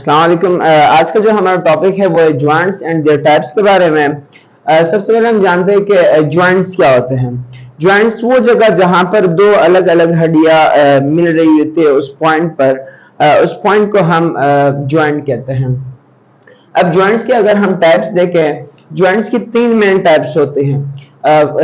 अस्सलाम वालेकुम। आज का जो हमारा टॉपिक है वो है जॉइंट्स एंड देयर टाइप्स के बारे में। सबसे पहले हम जानते हैं कि जॉइंट्स क्या होते हैं। जॉइंट्स वो जगह जहां पर दो अलग अलग हड्डियां मिल रही होती है उस पॉइंट पर, उस पॉइंट को हम जॉइंट कहते हैं। अब जॉइंट्स के अगर हम टाइप्स देखें, जॉइंट्स की तीन मेन टाइप्स होते हैं,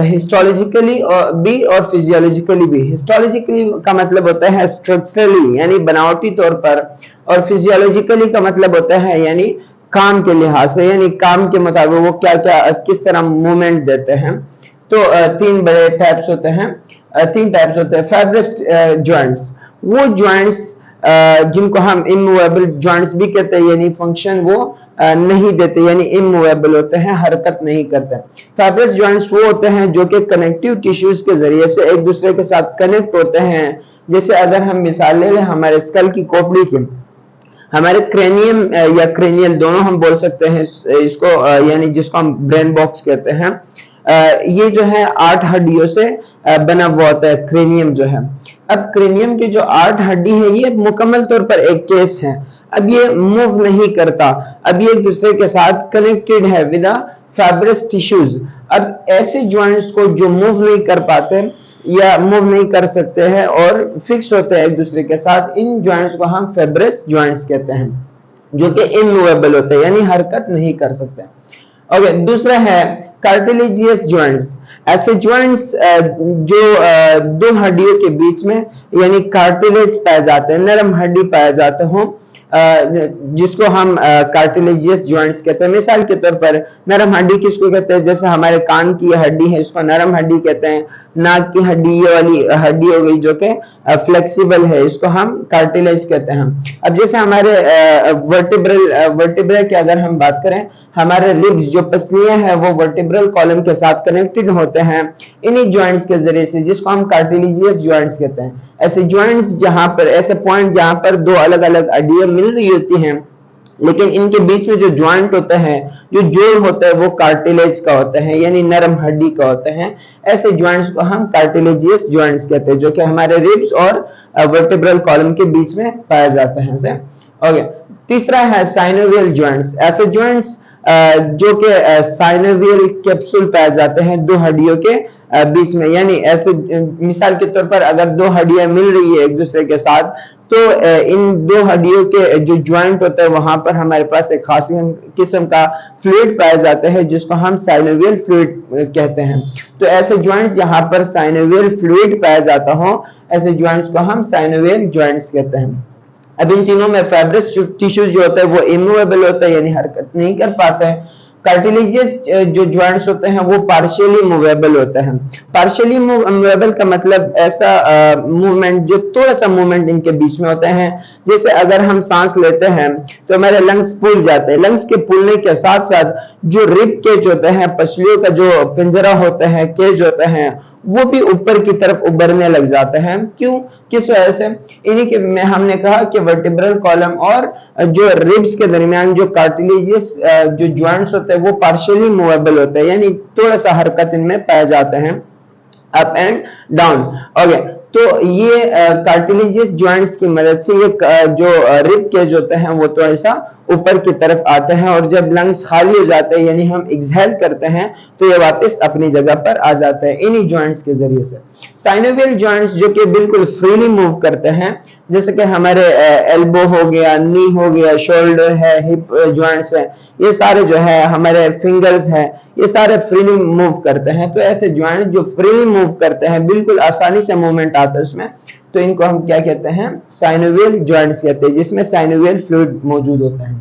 हिस्टोलॉजिकली भी और फिजियोलॉजिकली भी। हिस्टोलॉजिकली का मतलब होता है स्ट्रक्चरली यानी बनावटी तौर पर, और फिजियोलॉजिकली का मतलब होता है यानी काम के लिहाज से, यानी काम के मुताबिक वो क्या क्या किस तरह मूवमेंट देते हैं। तो तीन बड़े टाइप्स होते हैं, तीन टाइप्स होते हैं। फाइब्रस जॉइंट्स वो जॉइंट्स जिनको हम इमूवेबल जॉइंट्स भी कहते हैं, यानी फंक्शन वो नहीं देते, यानी इमूवेबल होते हैं, हरकत नहीं करते। फाइब्रस जॉइंट्स वो होते हैं जो कि कनेक्टिव टिश्यूज के जरिए से एक दूसरे के साथ कनेक्ट होते हैं। जैसे अगर हम मिसाल ले लें हमारे स्कल की खोपड़ी की, हमारे क्रेनियम या क्रेनियल दोनों हम बोल सकते हैं इसको, यानी जिसको हम ब्रेन बॉक्स कहते हैं। ये जो है 8 हड्डियों से बना हुआ होता है क्रेनियम जो है। अब क्रेनियम की जो 8 हड्डी है ये मुकम्मल तौर पर एक केस है। अब ये मूव नहीं करता, अब ये एक दूसरे के साथ कनेक्टेड है विद फाइब्रस टिश्यूज। अब ऐसे जॉइंट्स को जो मूव नहीं कर पाते या मूव नहीं कर सकते हैं और फिक्स होते हैं एक दूसरे के साथ, इन जॉइंट्स को हम फाइब्रस जॉइंट्स कहते हैं, जो कि इमूवेबल होते हैं यानी हरकत नहीं कर सकते। ओके, दूसरा है कार्टिलेजियस जॉइंट्स। ऐसे जॉइंट्स जो दो हड्डियों के बीच में यानी कार्टिलेज पाए जाते हैं, नरम हड्डी पाए जाते हो, जिसको हम कार्टिलेजियस जॉइंट्स कहते हैं। मिसाल के तौर पर नरम हड्डी किसको कहते हैं, जैसे हमारे कान की हड्डी है इसको नरम हड्डी कहते हैं। नाक की हड्डी, ये वाली हड्डी हो गई जो कि फ्लेक्सिबल है, इसको हम कार्टिलेज कहते हैं। अब जैसे हमारे वर्टिब्रल की अगर हम बात करें, हमारे रिब्स जो पसलियां हैं वो वर्टिब्रल कॉलम के साथ कनेक्टेड होते हैं इन्हीं जॉइंट्स के जरिए से, जिसको हम कार्टिलेजियस जॉइंट्स कहते हैं। ऐसे जॉइंट्स जहां पर, ऐसे पॉइंट जहां पर दो अलग अलग हड्डियां मिल रही होती हैं लेकिन इनके बीच में जो जॉइंट होता है, जो जोड़ होता है वो कार्टिलेज का होता है यानी नरम हड्डी का होता है। ऐसे जॉइंट्स को हम कार्टिलेजियस जॉइंट्स कहते हैं, जो कि हमारे रिब्स और वर्टिब्रल कॉलम के बीच में पाए जाते हैं से। ओके, तीसरा है साइनोवियल जॉइंट्स। ऐसे जॉइंट्स जो कि साइनोवियल कैप्सूल पाए जाते हैं दो हड्डियों के बीच में, यानी ऐसे मिसाल के तौर पर अगर दो हड्डियां मिल रही है एक दूसरे के साथ, तो इन दो हड्डियों के जो ज्वाइंट होता है वहां पर हमारे पास एक खास किस्म का फ्लूइड पाया जाता है जिसको हम साइनोवियल फ्लूइड कहते हैं। तो ऐसे ज्वाइंट्स जहां पर साइनोवियल फ्लूइड पाया जाता हो, ऐसे ज्वाइंट्स को हम साइनोवियल ज्वाइंट्स कहते हैं। अब इन तीनों में फाइब्रस टिश्यूज जो होता है वो इमूवेबल होता है यानी हरकत नहीं कर पाता है। कार्टिलेजियस जो ज्वाइंट्स होते हैं वो पार्शियली मूवेबल होते हैं। पार्शियली मूवेबल का मतलब ऐसा मूवमेंट जो थोड़ा सा मूवमेंट इनके बीच में होते हैं। जैसे अगर हम सांस लेते हैं तो हमारे लंग्स फूल जाते हैं, लंग्स के फूलने के साथ साथ जो रिब केज होते हैं, पसलियों का जो पिंजरा होता है, केज होता है, वो भी ऊपर की तरफ उभरने लग जाते हैं। क्यों, किस वजह से? इन्हीं के में हमने कहा कि वर्टिब्रल कॉलम और जो रिब्स के दरमियान जो कार्टिलेजियस जो जॉइंट्स होते हैं वो पार्शियली मूवेबल होते हैं यानी थोड़ा सा हरकत इनमें पाए जाते हैं, अप एंड डाउन। ओके, तो ये कार्टिलेजियस जॉइंट्स की मदद से ये जो रिब केज होते हैं वो थोड़ा सा ऊपर की तरफ आते हैं, और जब लंग्स खाली हो जाते हैं यानी हम एक्सहेल करते हैं तो ये वापस अपनी जगह पर आ जाते हैं इन्हीं जॉइंट्स के जरिए से। साइनोवियल जॉइंट्स जो कि बिल्कुल फ्रीली मूव करते हैं, जैसे कि हमारे एल्बो हो गया, नी हो गया, शोल्डर है, हिप जॉइंट्स है, ये सारे जो है हमारे फिंगर्स है, ये सारे फ्रीली मूव करते हैं। तो ऐसे जॉइंट जो फ्रीली मूव करते हैं, बिल्कुल आसानी से मूवमेंट आता है उसमें, तो इनको हम क्या कहते हैं? साइनोवियल जॉइंट्स कहते हैं, जिसमें साइनोवियल फ्लूइड मौजूद होता है।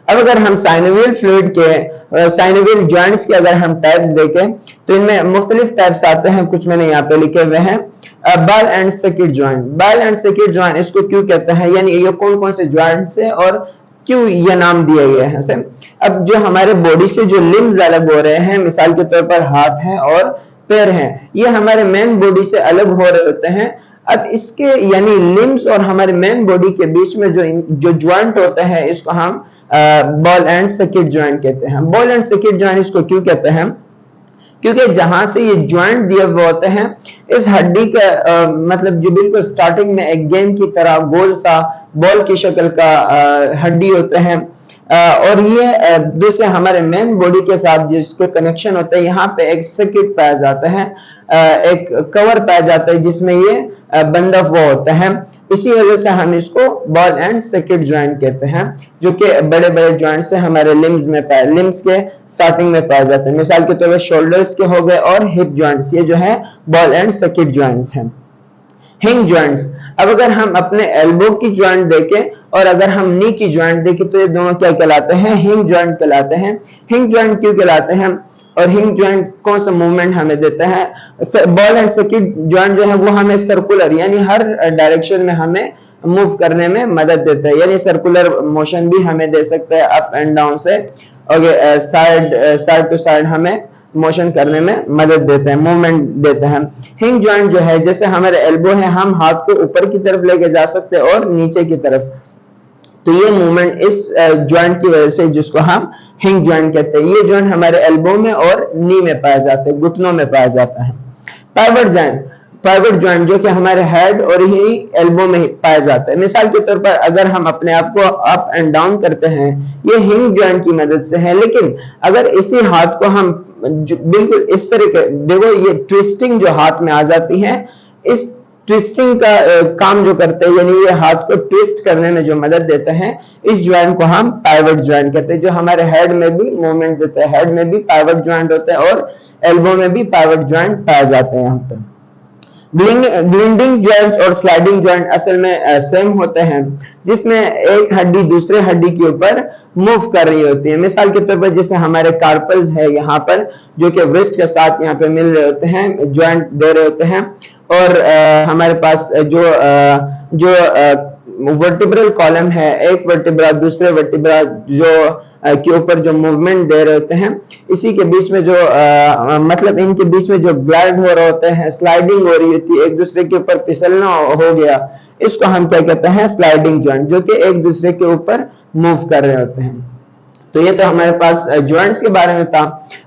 अब अगर हम साइनोवियल फ्लूइड के, साइनोवियल जॉइंट्स के अगर हम टाइप्स देखें तो इनमें मुख्तलिफ टाइप्स आते हैं, कुछ मैंने यहाँ पे लिखे हुए हैं। Ball and socket joint, ball and socket joint इसको क्यों कहते हैं, यानी ये कौन कौन से जॉइंट्स है और क्यों ये नाम दिए गए हैं से। अब जो हमारे बॉडी से जो लिम्स अलग हो रहे हैं, मिसाल के तौर पर हाथ है और पैर हैं, ये हमारे मेन बॉडी से अलग हो रहे होते हैं। अब इसके यानी लिम्स और हमारे मेन बॉडी के बीच में जो ज्वाइंट होता है इसको हम बॉल एंड सॉकेट ज्वाइंट कहते हैं। बॉल एंड सॉकेट ज्वाइंट इसको क्यों कहते हैं? क्योंकि जहां से ये ज्वाइंट दिए हुए होते हैं, इस हड्डी का मतलब जो बिल्कुल स्टार्टिंग में एक गेंद की तरह गोल सा बॉल की शक्ल का हड्डी होते हैं। और ये दूसरे हमारे मेन बॉडी के साथ जिसके कनेक्शन होता है, यहाँ पे एक सर्किट पाया जाता है, एक कवर पाया जाता है जिसमें ये बंधा हुआ होता है। इसी वजह से हम इसको बॉल एंड सर्किट ज्वाइंट कहते हैं, जो कि बड़े बड़े ज्वाइंट से हमारे लिम्स के स्टार्टिंग में पाए जाते हैं। मिसाल के तौर पर शोल्डर्स के हो गए और हिप ज्वाइंट्स, ये जो है बॉल एंड सर्किट ज्वाइंट्स हैं। हिंग ज्वाइंट्स, अब अगर हम अपने एल्बो की ज्वाइंट देखें और अगर हम नी की ज्वाइंट देखें तो ये दोनों क्या कहलाते हैं? हिंग ज्वाइंट कहलाते हैं। हिंग ज्वाइंट क्यों कहलाते हैं और हिंग ज्वाइंट कौन सा मूवमेंट हमें देता है? बॉल एंड सर्किट ज्वाइंट जो है वो हमें सर्कुलर यानी हर डायरेक्शन में हमें मूव करने में मदद देता है, यानी सर्कुलर मोशन भी हमें दे सकता है अप एंड डाउन से। ओके, साइड टू साइड हमें मोशन करने में मदद देते हैं, मूवमेंट देते हैं। हिंग ज्वाइंट जो है, जैसे हमारे एल्बो है, हम हाथ को ऊपर की तरफ लेके जा सकते हैं और नीचे की तरफ, तो ये मूवमेंट इस ज्वाइंट की वजह से, जिसको हम हिंग ज्वाइंट कहते हैं, ये ज्वाइंट हमारे एल्बो में और नी में पाया जाता है, घुटनों में पाया जाता है। पाइवट ज्वाइंट जो कि हमारे हेड और ही एल्बो में पाया जाता है। मिसाल के तौर पर अगर हम अपने आप को अप एंड डाउन करते हैं, ये हिंग ज्वाइंट की मदद से है। लेकिन अगर इसी हाथ को हम बिल्कुल इस तरीके, देखो ये ट्विस्टिंग जो हाथ में आ जाती है, इस ट्विस्टिंग का काम जो करते हैं, यानी ये हाथ को ट्विस्ट करने में जो मदद देते हैं, इस ज्वाइंट को हम पाइवट ज्वाइंट कहते हैं, जो हमारे हेड में भी मूवमेंट देता है। हेड में भी पाइवट ज्वाइंट होता है और एल्बो में भी पाइवट ज्वाइंट पाए जाते हैं। यहाँ पे ग्लिंडिंग ज्वाइंट्स और स्लाइडिंग ज्वाइंट असल में सेम होते हैं, जिसमें एक हड्डी दूसरे हड्डी के ऊपर मूव कर रही होती है। मिसाल के तौर पर जैसे हमारे कार्पल्स है यहाँ पर, जो कि वेस्ट के साथ यहाँ पे मिल रहे होते हैं, ज्वाइंट दे रहे होते हैं। और हमारे पास जो वर्टिब्रल कॉलम है, एक वर्टिब्रा दूसरे वर्टिब्रा जो के ऊपर जो मूवमेंट दे रहे होते हैं, इसी के बीच में जो मतलब इनके बीच में जो ग्लाइड हो रहे होते हैं, स्लाइडिंग हो रही होती है, एक दूसरे के ऊपर फिसलना हो गया, इसको हम क्या कहते हैं? स्लाइडिंग ज्वाइंट, जो कि एक दूसरे के ऊपर मूव कर रहे होते हैं। तो ये तो हमारे पास ज्वाइंट्स के बारे में था।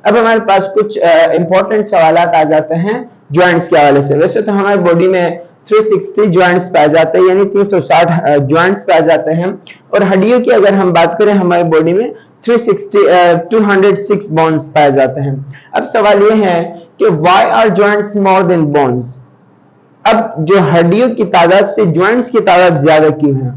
अब हमारे पास कुछ इंपॉर्टेंट सवाल आ जाते हैं ज्वाइंट्स के हवाले से। वैसे तो हमारी बॉडी में 360 ज्वाइंट्स पाए जाते हैं, यानी 360 ज्वाइंट्स पाए जाते हैं। और हड्डियों की अगर हम बात करें, हमारी बॉडी में 206 बोन्स पाए जाते हैं। अब सवाल ये है कि why are joints more than bones? अब जो हड्डियों की तादाद से ज्वाइंट्स की तादाद ज्यादा क्यों है?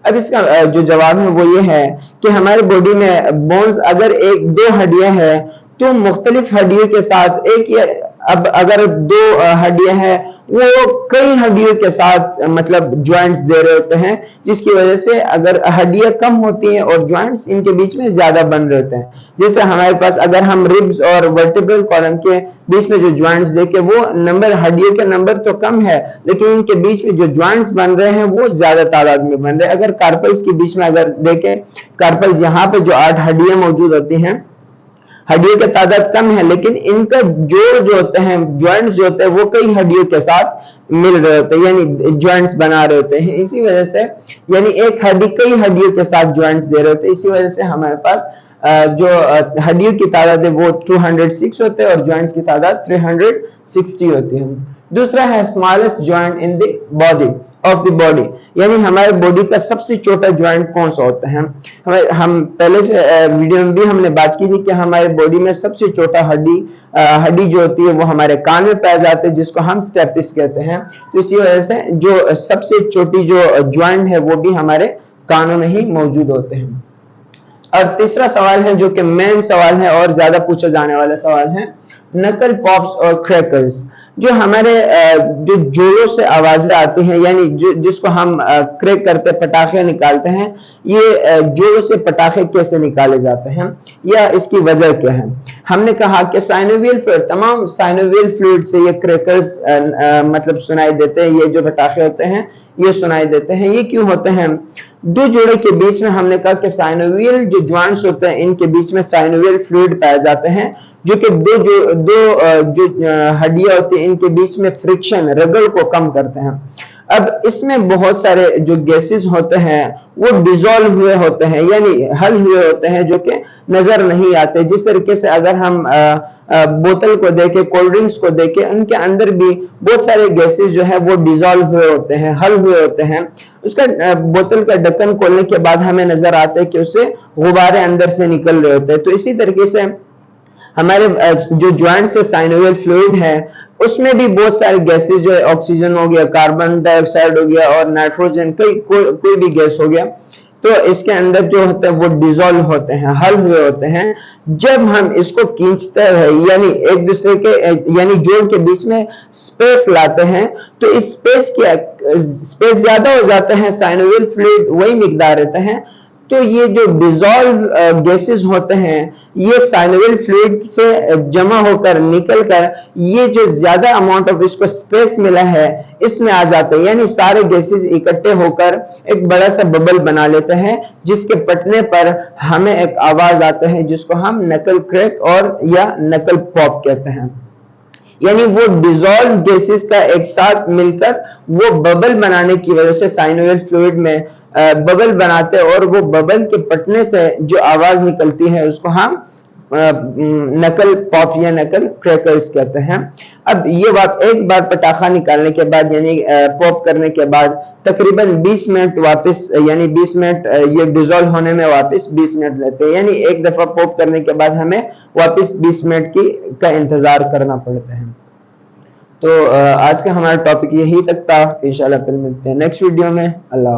अब इसका जो जवाब है वो ये है कि हमारे बॉडी में बोन्स अगर एक दो हड्डियां हैं, तो मुख्तलिफ हड्डियों के साथ एक या अब अगर दो हड्डियां हैं, वो कई हड्डियों के साथ मतलब ज्वाइंट्स दे रहे होते हैं, जिसकी वजह से अगर हड्डियां कम होती हैं और ज्वाइंट्स इनके बीच में ज्यादा बन रहे होते हैं। जैसे हमारे पास अगर हम रिब्स और वर्टिब्रल कॉलम के बीच में जो ज्वाइंट्स देखें, वो नंबर, हड्डियों के नंबर तो कम है, लेकिन इनके बीच में जो ज्वाइंट्स बन रहे हैं वो ज्यादा तादाद में बन रहे हैं। अगर कार्पल्स के बीच में अगर देखें, कार्पल्स यहाँ पे जो 8 हड्डियां मौजूद होती हैं, हड्डियों की तादाद कम है, लेकिन इनका जोड़ जो होते हैं, ज्वाइंट्स जो होते हैं, वो कई हड्डियों के साथ मिल रहे होते हैं, यानी ज्वाइंट्स बना रहे होते हैं। इसी वजह से यानी एक हड्डी कई हड्डियों के साथ ज्वाइंट्स दे रहे होते हैं। इसी वजह से हमारे पास जो हड्डियों की तादाद है वो 206 होते हैं और ज्वाइंट्स की तादाद 360 होती है। दूसरा है smallest joint in the body of the body, यानी हमारे बॉडी का सबसे छोटा ज्वाइंट कौन सा होता है? हम पहले से वीडियो में भी हमने बात की थी कि हमारे बॉडी में सबसे छोटा हड्डी जो होती है वो हमारे कान में पाया जाता है, जिसको हम स्टेपिस कहते हैं। तो इसी वजह से जो सबसे छोटी जो ज्वाइंट है वो भी हमारे कानों में ही मौजूद होते हैं। और तीसरा सवाल है जो कि मेन सवाल है और ज्यादा पूछा जाने वाला सवाल है, नकल पॉप्स और क्रैकर्स। जो हमारे जो जोरों से आवाजें आती हैं, यानी जिसको हम क्रैक करते पटाखे निकालते हैं, ये जोरों से पटाखे कैसे निकाले जाते हैं या इसकी वजह क्या है? हमने कहा कि साइनोवियल फ्लूइड, तमाम साइनोवियल फ्लूइड से ये क्रैकर्स मतलब सुनाई देते हैं, ये जो पटाखे होते हैं ये सुनाई देते हैं। ये क्यों होते हैं? दो जोड़े के बीच में हमने कहा कि साइनोवियल जो ज्वाइंट्स होते हैं, इनके बीच में साइनोवियल फ्लूइड पाए जाते हैं, जो कि दो हड्डियां होती हैं, इनके बीच में फ्रिक्शन, रगड़ को कम करते हैं। अब इसमें बहुत सारे जो गैसेस होते हैं वो डिसॉल्व हुए होते हैं, यानी हल हुए होते हैं, जो कि नजर नहीं आते। जिस तरीके से अगर हम बोतल को देखे, कोल्ड ड्रिंक्स को देखे, उनके अंदर भी बहुत सारे गैसेस जो है वो डिजोल्व हुए होते हैं, हल हुए होते हैं। उसका बोतल का ढक्कन खोलने के बाद हमें नजर आता है कि उससे गुब्बारे अंदर से निकल रहे होते हैं। तो इसी तरीके से हमारे जो ज्वाइंट से साइनोवियल फ्लूइड है उसमें भी बहुत सारे गैसेस जो है, ऑक्सीजन हो गया, कार्बन डाइऑक्साइड हो गया और नाइट्रोजन, कोई भी गैस हो गया, तो इसके अंदर जो होता है वो डिजोल्व होते हैं, हल हुए होते हैं। जब हम इसको खींचते हैं यानी एक दूसरे के यानी जोड़ के बीच में स्पेस लाते हैं, तो इस स्पेस ज्यादा हो जाते हैं, साइनोवियल फ्लूइड वही मिकदार रहता है। तो ये जो डिजोल्व गैसेस होते हैं ये साइनोवियल फ्लूइड से जमा होकर निकलकर ये जो ज्यादा अमाउंट ऑफ इसको स्पेस मिला है इसमें आ जाते हैं, यानी सारे गैसेस इकट्ठे होकर एक बड़ा सा बबल बना लेते हैं, जिसके फटने पर हमें एक आवाज आता है जिसको हम नकल क्रैक और या नकल पॉप कहते हैं। यानी वो डिजोल्व गैसेस का एक साथ मिलकर वो बबल बनाने की वजह से साइनोवियल फ्लूइड में बबल बनाते हैं और वो बबल के फटने से जो आवाज निकलती है उसको हम नकल पॉप या नकल क्रैकर्स कहते हैं। अब ये बात एक बार पटाखा निकालने के बाद यानी पॉप करने के बाद तकरीबन 20 मिनट वापस यानी 20 मिनट ये डिजोल्व होने में वापस 20 मिनट लेते हैं, यानी एक दफा पॉप करने के बाद हमें वापस 20 मिनट का इंतजार करना पड़ता है। तो आज का हमारा टॉपिक यही तक था। इंशाल्लाह फिर मिलते हैं नेक्स्ट वीडियो में। अल्लाह।